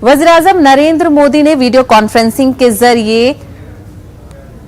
वज़ीर-ए-आज़म नरेंद्र मोदी ने video conferencing के जरिए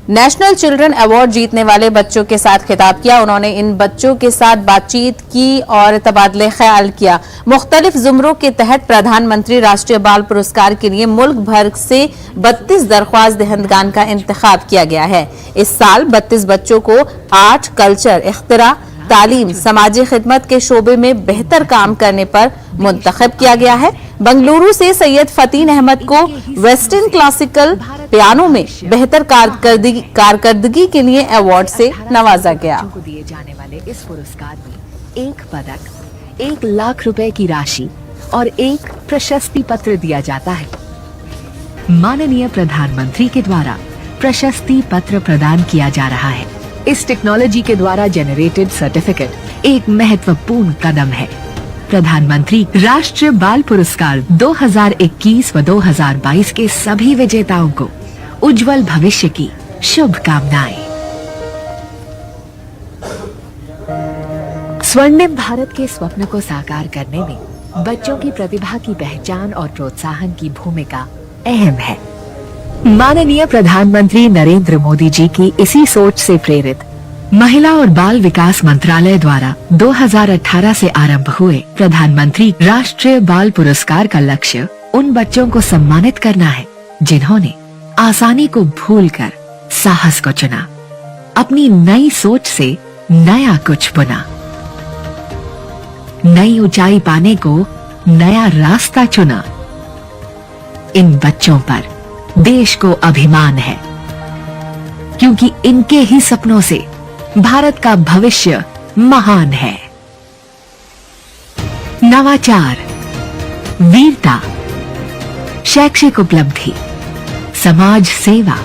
नेशनल चिल्ड्रन अवार्ड जीतने वाले बच्चों के साथ खिताब किया। उन्होंने इन बच्चों के साथ बातचीत की और तबादले ख्याल किया। मुख्तलिफ जुमरों के तहत प्रधानमंत्री राष्ट्रीय बाल पुरस्कार के लिए मुल्क भर से 32 दरख्वास्त दहंदगान का इंतखाब किया गया है। इस साल 32 बच्चों को आर्ट, कल्चर, इख्तिरा, तालीम, समाजी खिदमत के शोबे में बेहतर काम करने पर मुंतखब किया गया है। बंगलुरु से सैयद फतीन अहमद को वेस्टर्न क्लासिकल पियानो में बेहतर कारकर्दगी के लिए अवार्ड से नवाजा गया। को दिए जाने वाले इस पुरस्कार में 1 पदक, 1 लाख रुपए की राशि और 1 प्रशस्ति पत्र दिया जाता है। माननीय प्रधानमंत्री के द्वारा प्रशस्ति पत्र प्रदान किया जा रहा है। इस टेक्नोलॉजी के द्वारा जनरेटेड सर्टिफिकेट एक महत्वपूर्ण कदम है। प्रधानमंत्री राष्ट्रीय बाल पुरस्कार 2021 व 2022 के सभी विजेताओं को उज्जवल भविष्य की शुभकामनाएं। स्वर्णिम भारत के स्वप्न को साकार करने में बच्चों की प्रतिभा की पहचान और प्रोत्साहन की भूमिका अहम है। माननीय प्रधानमंत्री नरेंद्र मोदी जी की इसी सोच से प्रेरित महिला और बाल विकास मंत्रालय द्वारा 2018 से आरंभ हुए प्रधानमंत्री राष्ट्रीय बाल पुरस्कार का लक्ष्य उन बच्चों को सम्मानित करना है जिन्होंने आसानी को भूलकर साहस को चुना, अपनी नई सोच से नया कुछ बुना, नई ऊंचाई पाने को नया रास्ता चुना। इन बच्चों पर देश को अभिमान है, क्योंकि इनके ही सपनों से भारत का भविष्य महान है। नवाचार, वीरता, शैक्षिक उपलब्धि, समाज सेवा,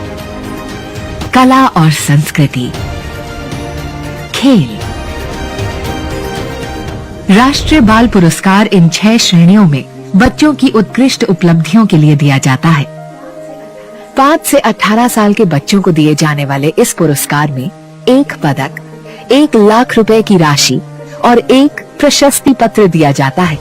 कला और संस्कृति, खेल। राष्ट्रीय बाल पुरस्कार इन 6 श्रेणियों में बच्चों की उत्कृष्ट उपलब्धियों के लिए दिया जाता है। 5 से 18 साल के बच्चों को दिए जाने वाले इस पुरस्कार में 1 पदक, 1 लाख रुपए की राशि और 1 प्रशस्ति पत्र दिया जाता है।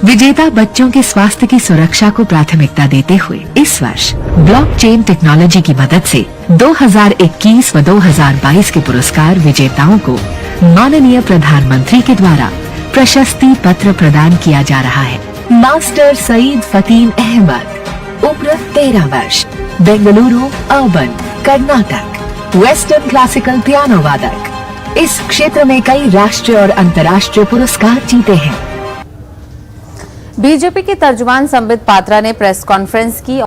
विजेता बच्चों के स्वास्थ्य की सुरक्षा को प्राथमिकता देते हुए इस वर्ष ब्लॉकचेन टेक्नोलॉजी की मदद से 2021 व 2022 के पुरस्कार विजेताओं को माननीय प्रधानमंत्री के द्वारा प्रशस्ति पत्र प्रदान किया जा रहा है। मास्टर सईद फतीन अहमद, उम्र 13 वर्ष, Bengaluru urban, Karnataka, western classical piano वादक। इस क्षेत्र में कई राष्ट्रीय और अंतर्राष्ट्रीय पुरस्कार जीते हैं। बीजेपी के तर्जुमान संबित पात्रा ने प्रेस कॉन्फ्रेंस की